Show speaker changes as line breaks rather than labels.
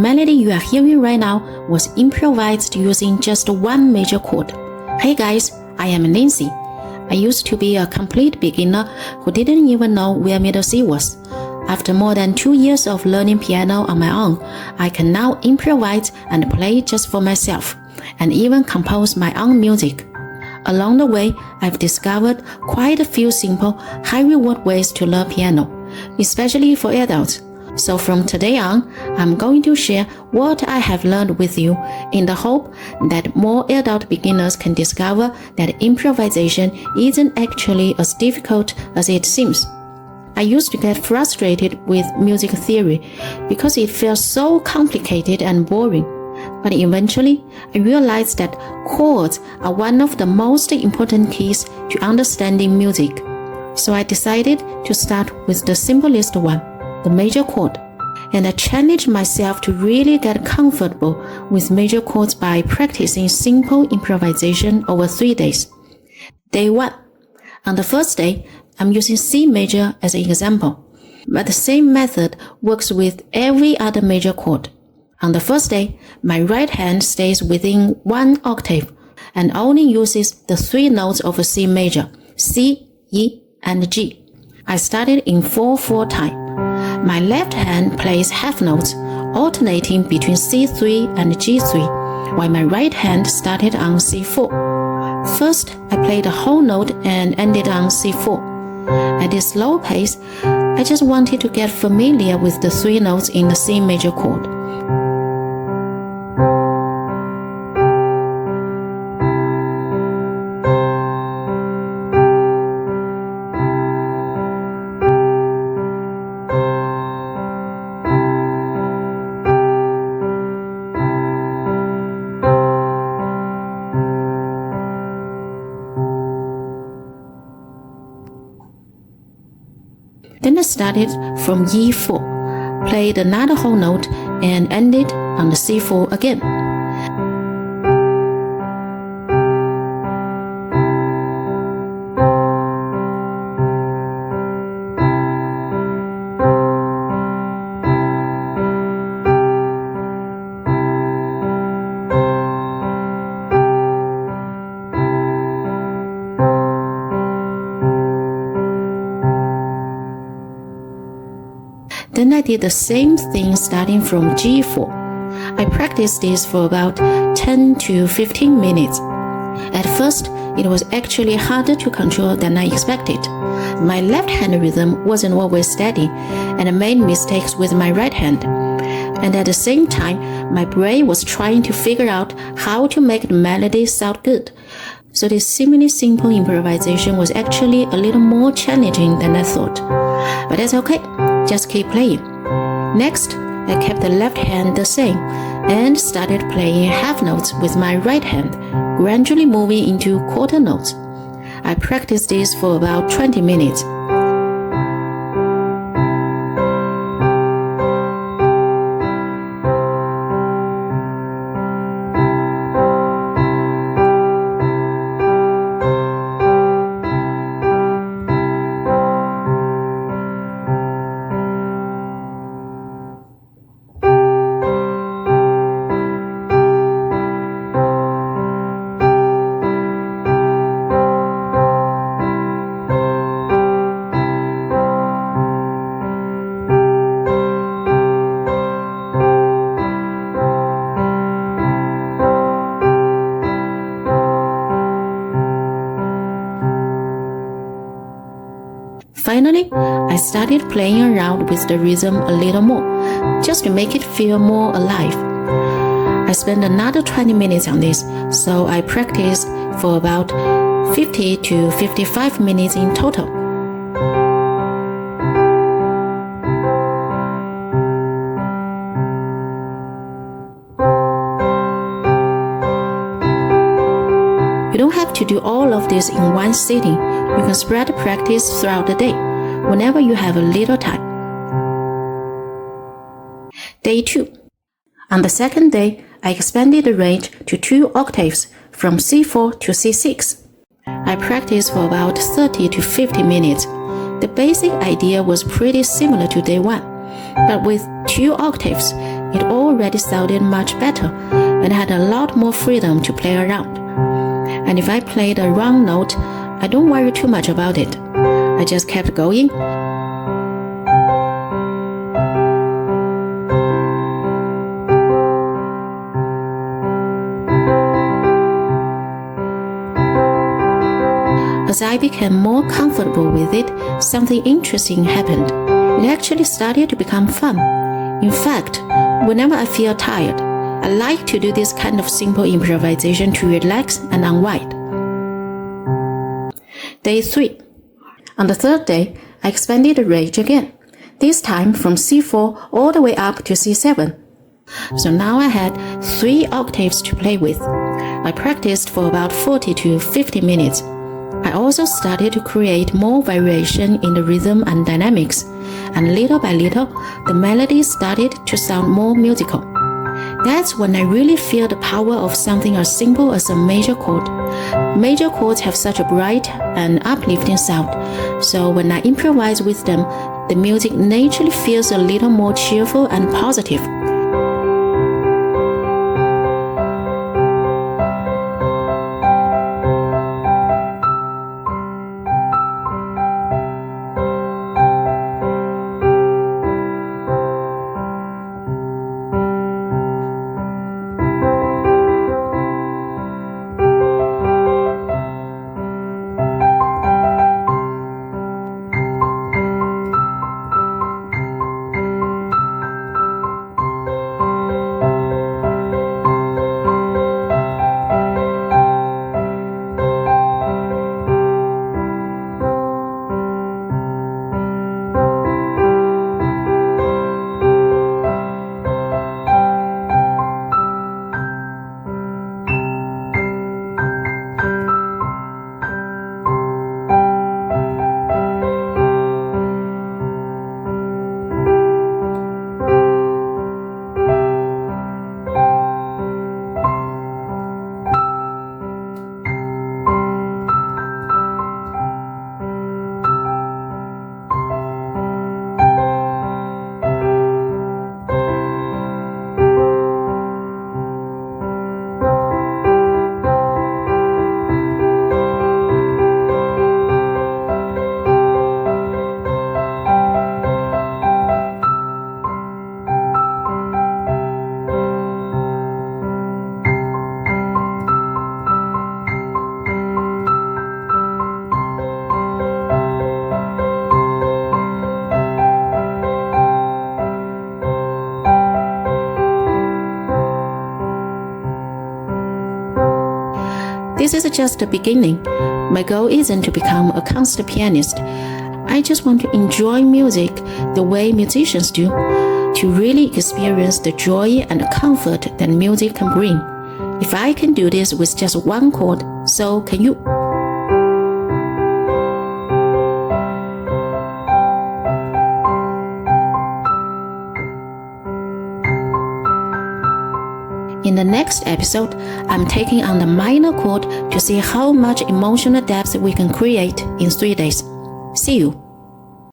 melody you are hearing right now was improvised using just one major chord. Hey guys, I am Nancy. I used to be a complete beginner who didn't even know where middle C was. After more than 2 years of learning piano on my own, I can now improvise and play just for myself, and even compose my own music. Along the way, I've discovered quite a few simple, high-reward ways to learn piano, especially for adults. So from today on, I'm going to share what I have learned with you in the hope that more adult beginners can discover that improvisation isn't actually as difficult as it seems. I used to get frustrated with music theory because it felt so complicated and boring. But eventually, I realized that chords are one of the most important keys to understanding music. So I decided to start with the simplest one, the major chord. And I challenged myself to really get comfortable with major chords by practicing simple improvisation over 3 days. Day 1. On the first day, I'm using C major as an example, but the same method works with every other major chord. On the first day, my right hand stays within 1 octave and only uses the 3 notes of a C major, C, E, and G. I started in 4/4 time. My left hand plays half notes, alternating between C3 and G3, while my right hand started on C4. First, I played a whole note and ended on C4. At this slow pace, I just wanted to get familiar with the 3 notes in the C major chord. Then I started from E4, played another whole note, and ended on the C4 again. Then I did the same thing starting from G4. I practiced this for about 10 to 15 minutes. At first, it was actually harder to control than I expected. My left hand rhythm wasn't always steady, and I made mistakes with my right hand. And at the same time, my brain was trying to figure out how to make the melody sound good. So this seemingly simple improvisation was actually a little more challenging than I thought. But that's okay, just keep playing. Next, I kept the left hand the same and started playing half notes with my right hand, gradually moving into quarter notes. I practiced this for about 20 minutes. Finally, I started playing around with the rhythm a little more, just to make it feel more alive. I spent another 20 minutes on this, so I practiced for about 50 to 55 minutes in total. You don't have to do all of this in one sitting. You can spread practice throughout the day, whenever you have a little time. Day 2. On the second day, I expanded the range to 2 octaves from C4 to C6. I practiced for about 30 to 50 minutes. The basic idea was pretty similar to day 1, but with 2 octaves, it already sounded much better and had a lot more freedom to play around. And if I played a wrong note, I don't worry too much about it. I just kept going. As I became more comfortable with it, something interesting happened. It actually started to become fun. In fact, whenever I feel tired, I like to do this kind of simple improvisation to relax and unwind. Day 3. On the third day, I expanded the range again, this time from C4 all the way up to C7. So now I had 3 octaves to play with. I practiced for about 40 to 50 minutes. I also started to create more variation in the rhythm and dynamics, and little by little, the melodies started to sound more musical. That's when I really feel the power of something as simple as a major chord. Major chords have such a bright and uplifting sound, so when I improvise with them, the music naturally feels a little more cheerful and positive. This is just the beginning. My goal isn't to become a concert pianist. I just want to enjoy music the way musicians do, to really experience the joy and comfort that music can bring. If I can do this with just one chord, so can you. In the next episode, I'm taking on the minor chord to see how much emotional depth we can create in 3 days. See you!